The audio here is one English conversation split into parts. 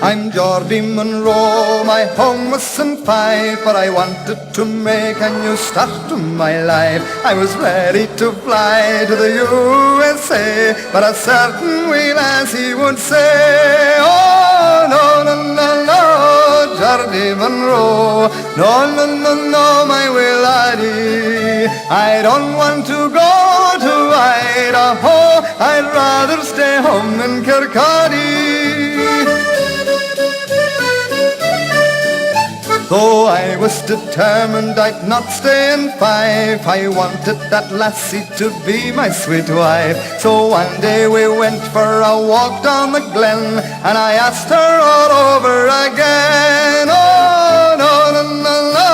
I'm Geordie Munro, my home was in Fife, but I wanted to make a new start to my life. I was ready to fly to the USA, but a certain wee lassie would say, oh, no, no, no, no, Geordie Munro, no, no, no, no, my wee laddie. I don't want to go to Idaho, I'd rather stay home in Kirkcaldy. Though I was determined I'd not stay in Fife, I wanted that lassie to be my sweet wife. So one day we went for a walk down the glen, and I asked her all over again. Oh, no, no, no, no,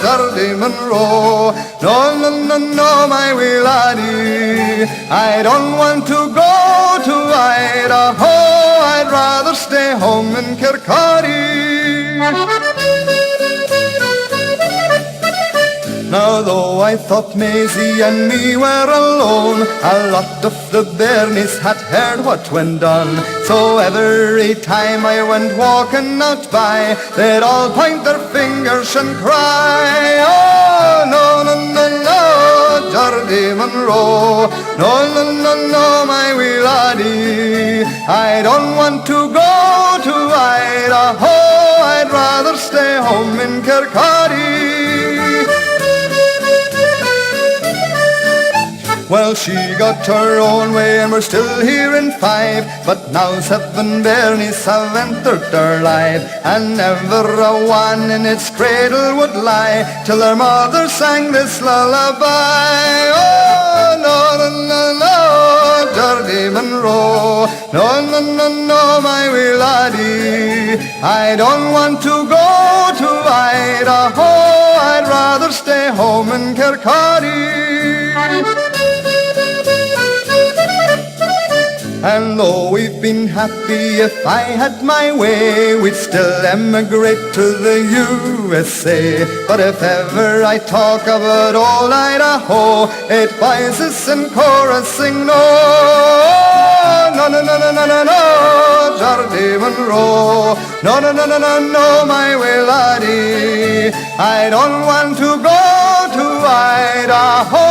Geordie Munro, no, no, no, no, my wee laddie. I don't want to go to Idaho, I'd rather stay home in Kirkcaldy. Now though I thought Maisie and me were alone, a lot of the bairnies had heard what went on. So every time I went walking out by, they'd all point their fingers and cry, oh, no, no, no, no, Geordie Munro, no, no, no, no, my wee laddie. I don't want to go to Idaho, I'd rather stay home in Kirkcaldy. Well, she got her own way and we're still here in Fife, but now 7 bairnies have entered her life, and never a one in its cradle would lie till their mother sang this lullaby. Oh, no, no, no, no, Geordie Munro, no, no, no, no, my wee laddie. I don't want to go to Idaho, I'd rather stay home in Kirkcaldy. And though we've been happy, if I had my way, we'd still emigrate to the USA. But if ever I talk about old Idaho, it voices in chorusing no, no, no, no, no, no, no, no, Geordie Munro, no, no, no, no, no, no, my wee laddie. I don't want to go to Idaho,